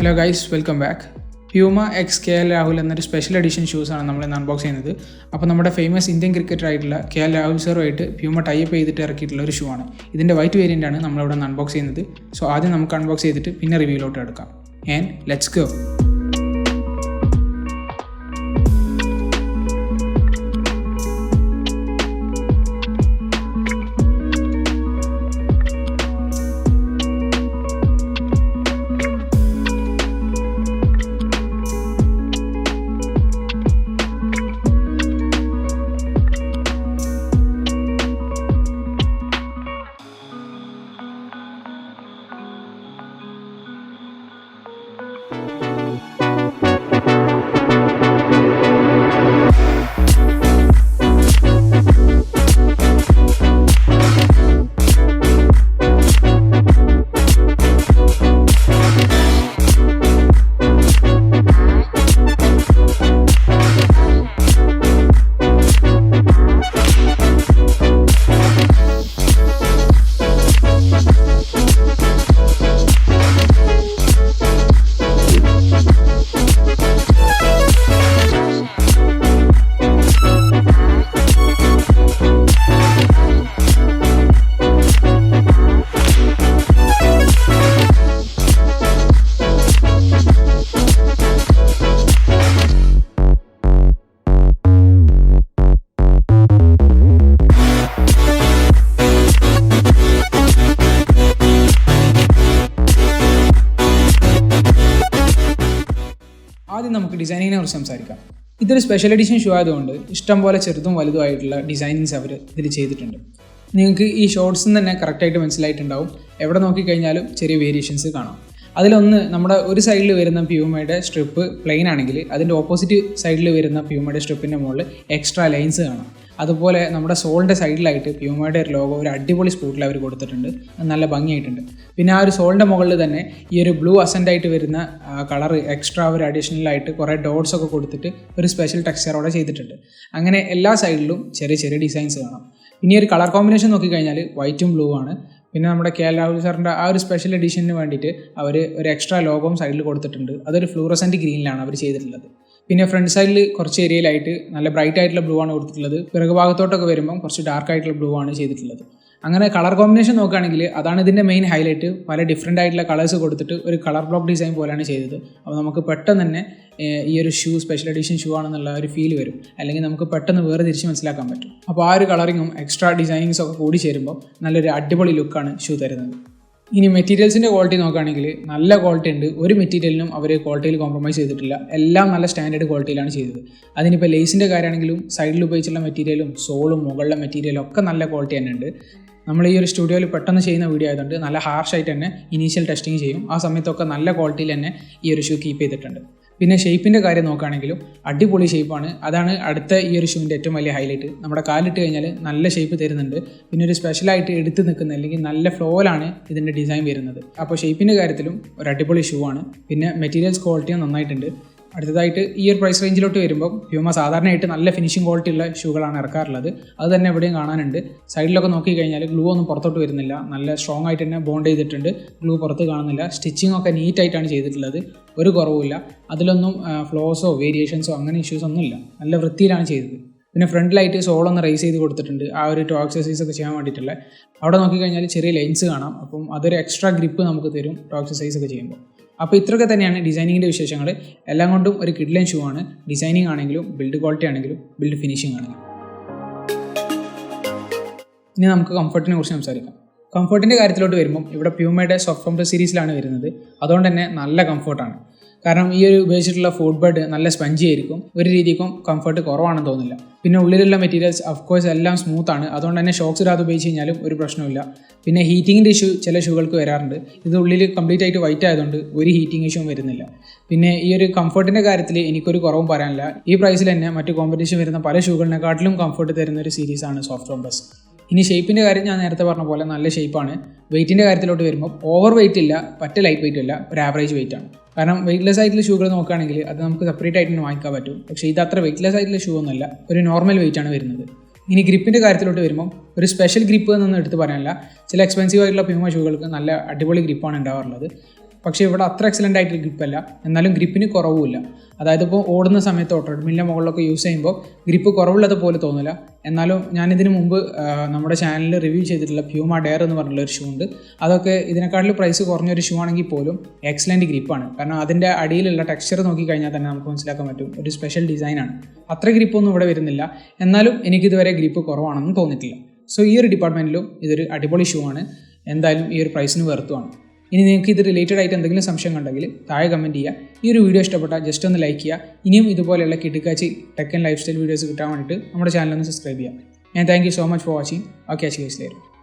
Hello guys, welcome back. Puma X KL Rahul എന്നൊരു special edition ഷൂസാണ് നമ്മൾ ഇന്ന് അൺബോക്സ് ചെയ്യുന്നത്. അപ്പോൾ നമ്മുടെ ഫേമസ് ഇന്ത്യൻ ക്രിക്കറ്റർ ആയിട്ടുള്ള KL രാഹുൽ സാറുമായിട്ട് പ്യൂമ ടൈപ്പ് ചെയ്തിട്ട് ഇറക്കിയിട്ടുള്ള ഒരു ഷൂ ആണ്. ഇതിൻ്റെ വൈറ്റ് വേരിയൻ്റ് ആണ് നമ്മളിവിടെ നിന്ന് അൺബോക്സ് ചെയ്യുന്നത്. സോ ആദ്യം നമുക്ക് അൺബോക്സ് ചെയ്തിട്ട് പിന്നെ റിവ്യൂലോട്ട് എടുക്കാം. And let's go. ആദ്യം നമുക്ക് ഡിസൈനിങ്ങിനെ കുറിച്ച് സംസാരിക്കാം. ഇതൊരു സ്പെഷ്യൽ എഡിഷൻ ഷൂ ആയതുകൊണ്ട് ഇഷ്ടംപോലെ ചെറുതും വലുതുമായിട്ടുള്ള ഡിസൈനിങ്സ് അവർ ഇതിൽ ചെയ്തിട്ടുണ്ട്. നിങ്ങൾക്ക് ഈ ഷോർട്സിൽ നിന്ന് തന്നെ കറക്റ്റായിട്ട് മനസ്സിലായിട്ടുണ്ടാവും. എവിടെ നോക്കിക്കഴിഞ്ഞാലും ചെറിയ വേരിയേഷൻസ് കാണാം. അതിലൊന്ന്, നമ്മുടെ ഒരു സൈഡിൽ വരുന്ന പ്യൂമയുടെ സ്ട്രിപ്പ് പ്ലെയിൻ ആണെങ്കിൽ അതിൻ്റെ ഓപ്പോസിറ്റ് സൈഡിൽ വരുന്ന പ്യൂമയുടെ സ്ട്രിപ്പിൻ്റെ മുകളിൽ എക്സ്ട്രാ ലൈൻസ് കാണാം. അതുപോലെ നമ്മുടെ സോളിൻ്റെ സൈഡിലായിട്ട് പ്യൂമയുടെ ഒരു ലോഗോ ഒരു അടിപൊളി സ്പോട്ടിൽ അവർ കൊടുത്തിട്ടുണ്ട്. നല്ല ഭംഗിയായിട്ടുണ്ട്. പിന്നെ ആ ഒരു സോളിൻ്റെ മുകളിൽ തന്നെ ഈ ഒരു ബ്ലൂ അസെൻ്റായിട്ട് വരുന്ന കളർ എക്സ്ട്രാ ഒരു അഡീഷണലായിട്ട് കുറേ ഡോട്ട്സ് ഒക്കെ കൊടുത്തിട്ട് ഒരു സ്പെഷ്യൽ ടെക്സ്ചറോടെ ചെയ്തിട്ടുണ്ട്. അങ്ങനെ എല്ലാ സൈഡിലും ചെറിയ ചെറിയ ഡിസൈൻസ് കാണാം. ഇനി ഒരു കളർ കോമ്പിനേഷൻ നോക്കിക്കഴിഞ്ഞാൽ വൈറ്റും ബ്ലൂ ആണ്. പിന്നെ നമ്മുടെ KL രാഹുൽ സാറിൻ്റെ ആ ഒരു സ്പെഷ്യൽ എഡിഷന് വേണ്ടിയിട്ട് അവർ ഒരു എക്സ്ട്രാ ലോഗോയും സൈഡിൽ കൊടുത്തിട്ടുണ്ട്. അതൊരു ഫ്ലൂറസെൻറ്റ് ഗ്രീനിലാണ് അവർ ചെയ്തിട്ടുള്ളത്. പിന്നെ ഫ്രണ്ട് സൈഡിൽ കുറച്ച് ഏരിയയിലായിട്ട് നല്ല ബ്രൈറ്റ് ആയിട്ടുള്ള ബ്ലൂ ആണ് കൊടുത്തിട്ടുള്ളത്. പിറകു ഭാഗത്തോട്ടൊക്കെ വരുമ്പം കുറച്ച് ഡാർക്ക് ആയിട്ടുള്ള ബ്ലൂ ആണ് ചെയ്തിട്ടുള്ളത്. അങ്ങനെ കളർ കോമ്പിനേഷൻ നോക്കുകയാണെങ്കിൽ അതാണ് ഇതിൻ്റെ മെയിൻ ഹൈലൈറ്റ്. പല ഡിഫറെൻ്റ് ആയിട്ടുള്ള കളേഴ്സ് കൊടുത്തിട്ട് ഒരു കളർ ബ്ലോക്ക് ഡിസൈൻ പോലെയാണ് ചെയ്തത്. അപ്പോൾ നമുക്ക് പെട്ടെന്ന് തന്നെ ഈ ഒരു ഷൂ സ്പെഷ്യൽ എഡിഷൻ ഷൂ ആണെന്നുള്ള ഒരു ഫീൽ വരും. അല്ലെങ്കിൽ നമുക്ക് പെട്ടെന്ന് വേറെ തിരിച്ച് മനസ്സിലാക്കാൻ പറ്റും. അപ്പോൾ ആ ഒരു കളറിങ്ങും എക്സ്ട്രാ ഡിസൈനിങ്സും ഒക്കെ കൂടി ചേരുമ്പോൾ നല്ലൊരു അടിപൊളി ലുക്കാണ് ഷൂ തരുന്നത്. ഇനി മെറ്റീരിയൽസിൻ്റെ ക്വാളിറ്റി നോക്കുകയാണെങ്കിൽ നല്ല ക്വാളിറ്റി ഉണ്ട്. ഒരു മെറ്റീരിയലിനും അവർ ക്വാളിറ്റിയിൽ കോംപ്രമൈസ് ചെയ്തിട്ടില്ല. എല്ലാം നല്ല സ്റ്റാൻഡേർഡ് ക്വാളിറ്റിയിലാണ് ചെയ്തത്. അതിനിപ്പോൾ ലേസിൻ്റെ കാര്യമാണെങ്കിലും സൈഡിൽ ഉപയോഗിച്ചുള്ള മെറ്റീരിയലും സോളും മുകളിലെ മെറ്റീരിയലും ഒക്കെ നല്ല ക്വാളിറ്റി തന്നെ ഉണ്ട്. നമ്മൾ ഈ ഒരു സ്റ്റുഡിയോയിൽ പെട്ടെന്ന് ചെയ്യുന്ന വീഡിയോ ആയതുകൊണ്ട് നല്ല ഹാർഷായിട്ട് തന്നെ ഇനീഷ്യൽ ടെസ്റ്റിംഗ് ചെയ്യും. ആ സമയത്തൊക്കെ നല്ല ക്വാളിറ്റിയിൽ തന്നെ ഈ ഒരു ഷൂ കീപ്പ് ചെയ്തിട്ടുണ്ട്. പിന്നെ ഷേപ്പിൻ്റെ കാര്യം നോക്കുകയാണെങ്കിലും അടിപൊളി ഷേപ്പാണ്. അതാണ് അടുത്ത ഈ ഒരു ഷൂവിൻ്റെ ഏറ്റവും വലിയ ഹൈലൈറ്റ്. നമ്മുടെ കാലിട്ട് കഴിഞ്ഞാൽ നല്ല ഷേപ്പ് തരുന്നുണ്ട്. പിന്നെ ഒരു സ്പെഷ്യലായിട്ട് എടുത്ത് നിൽക്കുന്ന അല്ലെങ്കിൽ നല്ല ഫ്ലോയിലാണ് ഇതിൻ്റെ ഡിസൈൻ വരുന്നത്. അപ്പോൾ ഷേപ്പിൻ്റെ കാര്യത്തിലും ഒരു അടിപൊളി ഷൂ ആണ്. പിന്നെ മെറ്റീരിയൽസ് ക്വാളിറ്റിയും നന്നായിട്ടുണ്ട്. അടുത്തതായിട്ട് ഈ ഒരു പ്രൈസ് റേഞ്ചിലോട്ട് വരുമ്പോൾ പ്യൂമ സാധാരണയായിട്ട് നല്ല ഫിനിഷിംഗ് ക്വാളിറ്റി ഉള്ള ഷൂകളാണ് ഇറക്കാറുള്ളത്. അത് തന്നെ എവിടെയും കാണാനുണ്ട്. സൈഡിലൊക്കെ നോക്കിക്കഴിഞ്ഞാൽ ഗ്ലൂ ഒന്നും പുറത്തോട്ട് വരുന്നില്ല. നല്ല സ്ട്രോങ് ആയിട്ട് തന്നെ ബോണ്ട് ചെയ്തിട്ടുണ്ട്. ഗ്ലൂ പുറത്ത് കാണുന്നില്ല. സ്റ്റിച്ചിങ് ഒക്കെ നീറ്റായിട്ടാണ് ചെയ്തിട്ടുള്ളത്. ഒരു കുറവുമില്ല. അതിലൊന്നും ഫ്ലോസോ വേരിയേഷൻസോ അങ്ങനെ ഇഷ്യൂസ് ഒന്നുമില്ല. നല്ല വൃത്തിയിലാണ് ചെയ്തത്. പിന്നെ ഫ്രണ്ടിലായിട്ട് സോളൊന്ന് റൈസ് ചെയ്ത് കൊടുത്തിട്ടുണ്ട്. ആ ഒരു ടോ എക്സസൈസ് ഒക്കെ ചെയ്യാൻ വേണ്ടിയിട്ടുള്ള അവിടെ നോക്കിക്കഴിഞ്ഞാൽ ചെറിയ ലൈൻസ് കാണാം. അപ്പം അതൊരു എക്സ്ട്രാ ഗ്രിപ്പ് നമുക്ക് തരും ടോ എക്സസൈസ് ഒക്കെ ചെയ്യുമ്പോൾ. അപ്പോൾ ഇത്രയൊക്കെ തന്നെയാണ് ഡിസൈനിങ്ങിൻ്റെ വിശേഷങ്ങൾ. എല്ലാം കൊണ്ടും ഒരു കിഡ്ലൈൻ ഷൂ ആണ്. ഡിസൈനിങ് ആണെങ്കിലും ബിൽഡ് ക്വാളിറ്റി ആണെങ്കിലും ബിൽഡ് ഫിനിഷിംഗ് ആണെങ്കിലും. ഇനി നമുക്ക് കംഫർട്ടിനെ കുറിച്ച് സംസാരിക്കാം. കംഫർട്ടിൻ്റെ കാര്യത്തിലോട്ട് വരുമ്പം ഇവിടെ പ്യൂമയുടെ സോഫ്റ്റ് കംഫർട്ട് സീരീസിലാണ് വരുന്നത്. അതുകൊണ്ട് തന്നെ നല്ല കംഫർട്ടാണ്. കാരണം ഈ ഒരു ഉപയോഗിച്ചിട്ടുള്ള ഫുഡ് ബെഡ് നല്ല സ്പഞ്ചി ആയിരിക്കും. ഒരു രീതിക്കും കംഫർട്ട് കുറവാണെന്ന് തോന്നില്ല. പിന്നെ ഉള്ളിലുള്ള മെറ്റീരിയൽസ് ഓഫ്കോഴ്സ് എല്ലാം സ്മൂത്താണ്. അതുകൊണ്ട് തന്നെ ഷോക്സ് ഇടാതെ ഉപയോഗിച്ച് കഴിഞ്ഞാലും ഒരു പ്രശ്നമില്ല. പിന്നെ ഹീറ്റിങ്ങിൻ്റെ ഇഷ്യൂ ചില ഷൂകൾക്ക് വരാറുണ്ട്. ഇത് ഉള്ളിൽ കംപ്ലീറ്റ് ആയിട്ട് വൈറ്റ് ആയതുകൊണ്ട് ഒരു ഹീറ്റിംഗ് ഇഷ്യൂ വരുന്നില്ല. പിന്നെ ഈ ഒരു കംഫർട്ടിൻ്റെ കാര്യത്തിൽ എനിക്കൊരു കുറവും പറയാനില്ല. ഈ പ്രൈസിൽ തന്നെ മറ്റ് കോമ്പറ്റീഷൻ വരുന്ന പല ഷൂകളിനെക്കാട്ടിലും കംഫർട്ട് തരുന്ന ഒരു സീരീസാണ് സോഫ്റ്റ് കോമ്പസ്. ഇനി ഷേപ്പിൻ്റെ കാര്യം ഞാൻ നേരത്തെ പറഞ്ഞ പോലെ നല്ല ഷേപ്പാണ്. വെയിറ്റിൻ്റെ കാര്യത്തിലോട്ട് വരുമ്പോൾ ഓവർ വെയിറ്റ് ഇല്ല, പറ്റ ലൈറ്റ് വെയിറ്റ് ഇല്ല, ഒരു ആവറേജ് വെയിറ്റ് ആണ്. കാരണം വെയിറ്റ്ലെസ് ആയിട്ടുള്ള ഷൂകൾ നോക്കുകയാണെങ്കിൽ അത് നമുക്ക് സെപ്പറേറ്റ് ആയിട്ട് വാങ്ങിക്കാൻ പറ്റും. പക്ഷേ ഇത് അത്ര വെയിറ്റ്ലെസ് ആയിട്ടുള്ള ഷൂ ഒന്നുമല്ല, ഒരു നോർമൽ വെയിറ്റ് ആണ് വരുന്നത്. ഇനി ഗ്രിപ്പിൻ്റെ കാര്യത്തിലോട്ട് വരുമ്പോൾ ഒരു സ്പെഷ്യൽ ഗ്രിപ്പ് എന്നൊന്നും എടുത്ത് പറയാനില്ല. ചില എക്സ്പെൻസീവ് ആയിട്ടുള്ള പ്യൂമ ഷൂകൾക്ക് നല്ല അടിപൊളി ഗ്രിപ്പാണ് ഉണ്ടാവാറുള്ളത്. പക്ഷേ ഇവിടെ അത്ര എക്സലൻ്റ് ആയിട്ട് ഗ്രിപ്പല്ല, എന്നാലും ഗ്രിപ്പിന് കുറവുമില്ല. അതായത് ഇപ്പോൾ ഓടുന്ന സമയത്തോ ട്രെഡ്മില്ലിൻ്റെ മുകളിലൊക്കെ യൂസ് ചെയ്യുമ്പോൾ ഗ്രിപ്പ് കുറവുള്ളത് പോലെ തോന്നില്ല. എന്നാലും ഞാനിതിന് മുമ്പ് നമ്മുടെ ചാനലിൽ റിവ്യൂ ചെയ്തിട്ടുള്ള PUMA ഡെയർ എന്ന് പറഞ്ഞുള്ള ഒരു ഷൂ ഉണ്ട്. അതൊക്കെ ഇതിനെക്കാട്ടിലും പ്രൈസ് കുറഞ്ഞൊരു ഷൂ ആണെങ്കിൽ പോലും എക്സലൻറ്റ് ഗ്രിപ്പാണ്. കാരണം അതിൻ്റെ അടിയിലുള്ള ടെക്സ്ചർ നോക്കിക്കഴിഞ്ഞാൽ തന്നെ നമുക്ക് മനസ്സിലാക്കാൻ പറ്റും, ഒരു സ്പെഷ്യൽ ഡിസൈനാണ്. അത്ര ഗ്രിപ്പൊന്നും ഇവിടെ വരുന്നില്ല, എന്നാലും എനിക്കിതുവരെ ഗ്രിപ്പ് കുറവാണെന്ന് തോന്നിയിട്ടില്ല. സോ ഈ ഒരു ഡിപ്പാർട്ട്മെൻറ്റിലും ഇതൊരു അടിപൊളി ഷൂ ആണ്. എന്തായാലും ഈ ഒരു പ്രൈസിന് വെറുത്തുമാണ്. ഇനി നിങ്ങൾക്ക് ഇത് റിലേറ്റഡ് ആയിട്ട് എന്തെങ്കിലും സംശയം കണ്ടെങ്കിൽ താഴെ കമൻറ്റ് ചെയ്യുക. ഈ ഒരു വീഡിയോ ഇഷ്ടപ്പെട്ടാൽ ജസ്റ്റ് ഒന്ന് ലൈക്ക് ചെയ്യുക. ഇനിയും ഇതുപോലെയുള്ള കിടുക്കാച്ചി tech and lifestyle videos കിട്ടാൻ വേണ്ടിയിട്ട് നമ്മുടെ ചാനൽ ഒന്ന് സബ്സ്ക്രൈബ് ചെയ്യുക. Thank you so much for watching. Okay, guys later.